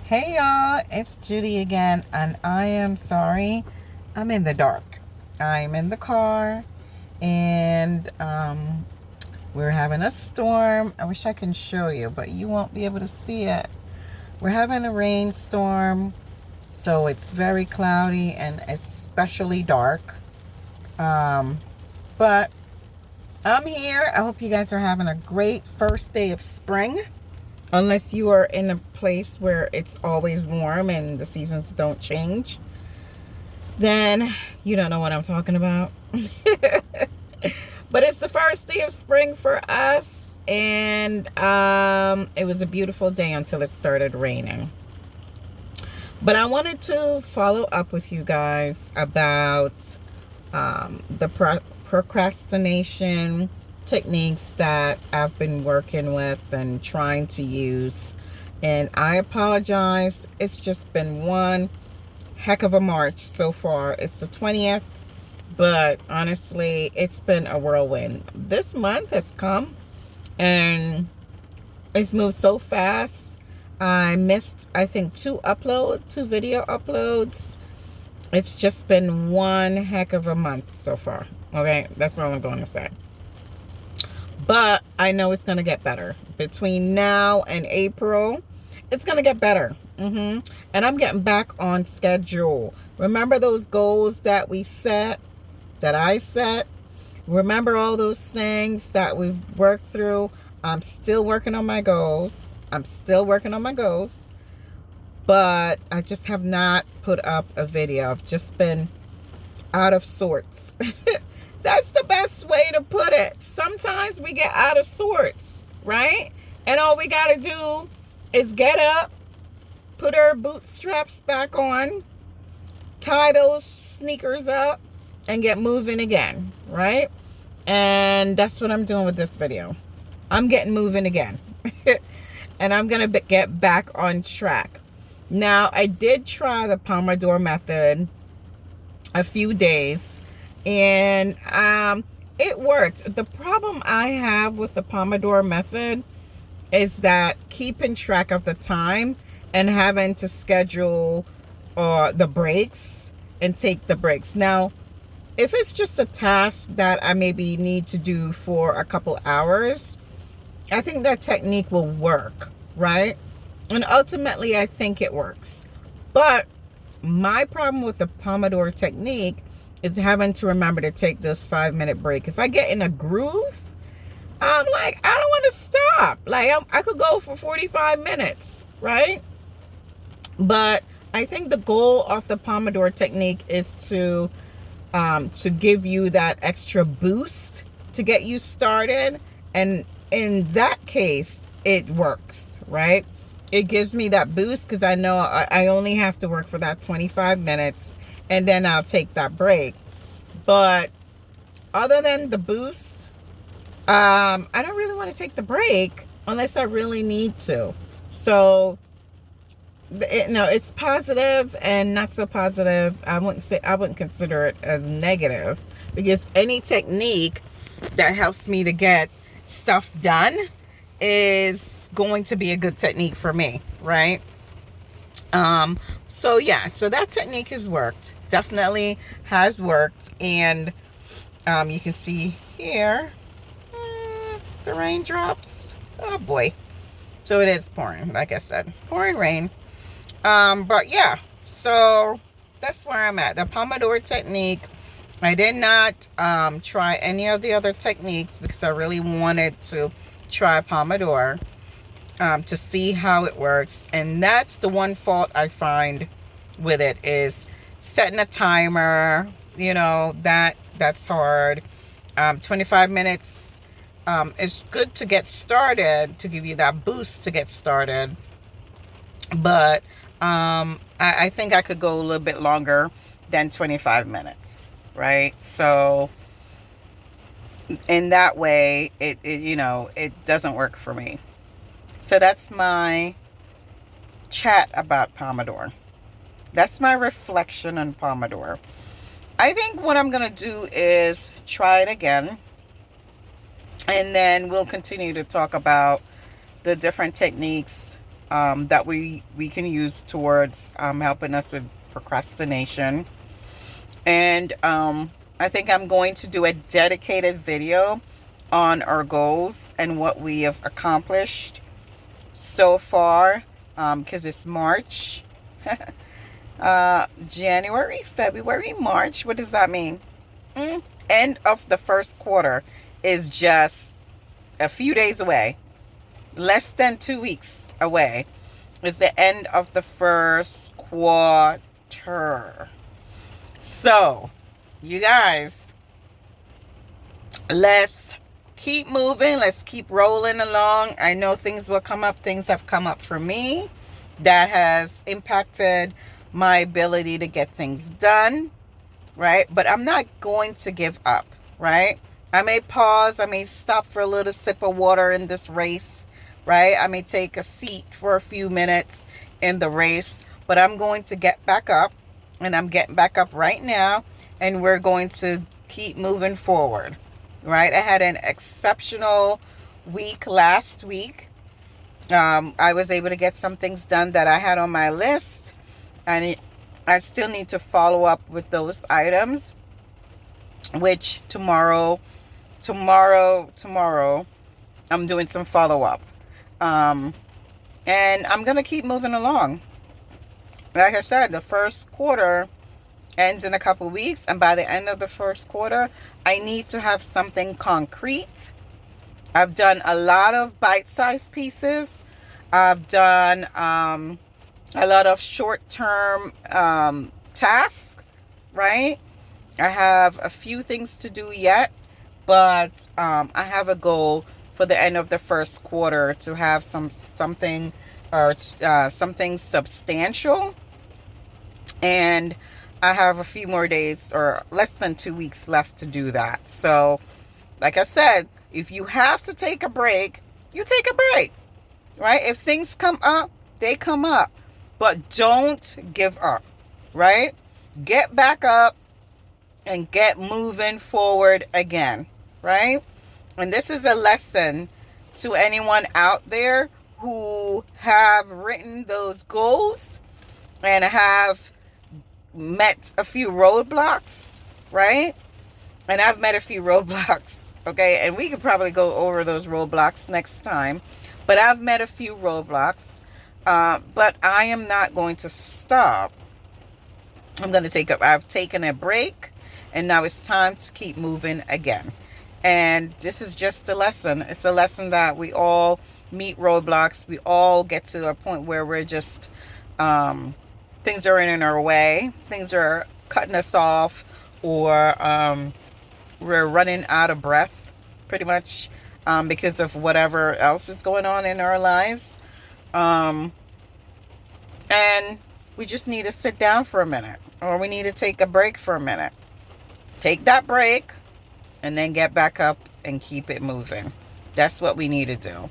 Hey y'all, it's Judy again, and I am sorry. I'm in the dark. I'm in the car, and we're having a storm. I wish I can show you, but you won't be able to see it. We're having a rainstorm, so it's very cloudy and especially dark. But I'm here. I hope you guys are having a great first day of spring. Unless you are in a place where it's always warm and the seasons don't change, then you don't know what I'm talking about. But it's the first day of spring for us, and it was a beautiful day until it started raining. But I wanted to follow up with you guys about the procrastination techniques that I've been working with and trying to use. And I apologize. It's just been one heck of a March so far. It's the 20th, but honestly, it's been a whirlwind. This month has come and it's moved so fast. I missed, I think, two video uploads. It's just been one heck of a month so far. Okay, that's all I'm going to say. But I know it's going to get better. Between now and April, it's going to get better. And I'm getting back on schedule. Remember those goals that we set, that I set? Remember all those things that we've worked through? I'm still working on my goals. But I just have not put up a video. I've just been out of sorts. That's the best way to put it. Sometimes we get out of sorts, right? And all we got to do is get up, put our bootstraps back on, tie those sneakers up, and get moving again, right? And that's what I'm doing with this video. I'm getting moving again. And I'm going to get back on track. Now, I did try the Pommodore method a few days, and it worked. The problem I have with the Pommodore method is that keeping track of the time and having to schedule the breaks and take the breaks. Now, if it's just a task that I maybe need to do for a couple hours, I think that technique will work, right? And ultimately, I think it works. But my problem with the Pommodore technique is having to remember to take those 5-minute break. If I get in a groove, I'm like, I don't want to stop. Like, I could go for 45 minutes, right? But I think the goal of the Pommodore technique is to give you that extra boost to get you started. And in that case, it works, right? It gives me that boost because I know I only have to work for that 25 minutes and then I'll take that break. But other than the boost, I don't really want to take the break unless I really need to. So, it's positive and not so positive. I wouldn't consider it as negative, because any technique that helps me to get stuff done is going to be a good technique for me, right? So that technique has worked, definitely has worked. And you can see here the raindrops. Oh boy. So it is pouring, like I said, pouring rain. But yeah, so that's where I'm at. The Pommodore technique. I did not try any of the other techniques because I really wanted to try Pommodore to see how it works. And that's the one fault I find with it, is setting a timer. That's hard. 25 minutes is good to get started, to give you that boost to get started. But I think I could go a little bit longer than 25 minutes, right? So in that way, it doesn't work for me. So that's my chat about Pommodore. That's my reflection on Pommodore. I think what I'm going to do is try it again, and then we'll continue to talk about the different techniques that we can use towards helping us with procrastination. And I think I'm going to do a dedicated video on our goals and what we have accomplished so far, because it's March. January, February, March. What does that mean? End of the first quarter is just a few days away. Less than 2 weeks away. It's the end of the first quarter. So, you guys, let's keep moving. Let's keep rolling along. I know things will come up. Things have come up for me that has impacted my ability to get things done, right? But I'm not going to give up, right? I may pause. I may stop for a little sip of water in this race, right? I may take a seat for a few minutes in the race, but I'm going to get back up, and I'm getting back up right now, and we're going to keep moving forward, right? I had an exceptional week last week. I was able to get some things done that I had on my list, and I still need to follow up with those items, which tomorrow, I'm doing some follow-up. And I'm going to keep moving along. Like I said, the first quarter ends in a couple weeks, and by the end of the first quarter, I need to have something concrete. I've done a lot of bite-sized pieces. I've done a lot of short-term tasks, right? I have a few things to do yet, but I have a goal for the end of the first quarter to have something substantial. And I have a few more days, or less than 2 weeks left to do that. So, like I said, if you have to take a break, you take a break, right? If things come up, they come up. But don't give up, right? Get back up and get moving forward again, right? And this is a lesson to anyone out there who have written those goals and have met a few roadblocks, right? And I've met a few roadblocks, okay? And we could probably go over those roadblocks next time. But I've met a few roadblocks. But I am not going to stop. I've taken a break, and now it's time to keep moving again. And this is just a lesson. It's a lesson that we all meet roadblocks. We all get to a point where we're just, things are in our way. Things are cutting us off, or we're running out of breath, pretty much, because of whatever else is going on in our lives. And we just need to sit down for a minute, or we need to take a break for a minute. Take that break and then get back up and keep it moving. That's what we need to do.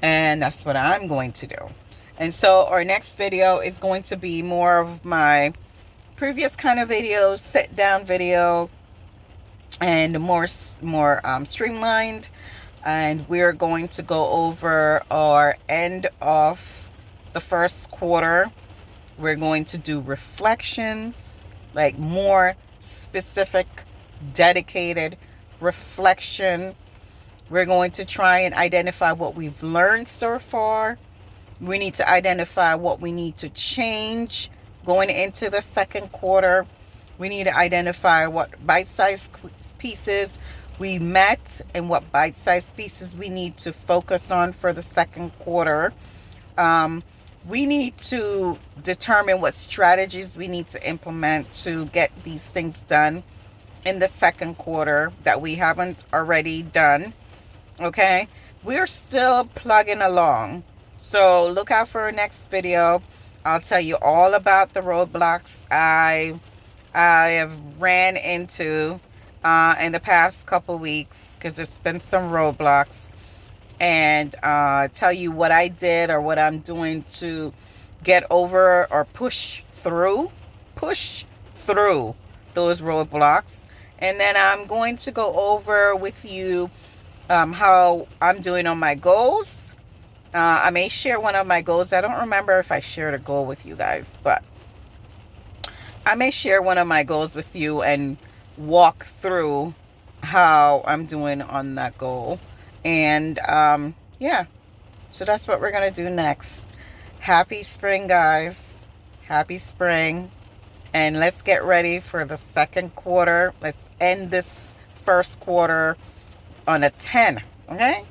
And that's what I'm going to do. And so our next video is going to be more of my previous kind of videos, sit down video, and more streamlined. And we're going to go over our end of the first quarter. We're going to do reflections, like more specific, dedicated reflection. We're going to try and identify what we've learned so far. We need to identify what we need to change going into the second quarter. We need to identify what bite-sized pieces we met and what bite-sized pieces we need to focus on for the second quarter. We need to determine what strategies we need to implement to get these things done in the second quarter that we haven't already done. Okay, we're still plugging along. So look out for our next video. I'll tell you all about the roadblocks I have ran into in the past couple weeks, because it's been some roadblocks, and tell you what I did or what I'm doing to get over or push through those roadblocks. And then I'm going to go over with you how I'm doing on my goals, I may share one of my goals. I don't remember if I shared a goal with you guys, but I may share one of my goals with you and walk through how I'm doing on that goal. And yeah, so that's what we're going to do next. Happy spring, guys. Happy spring. And let's get ready for the second quarter. Let's end this first quarter on a 10, okay?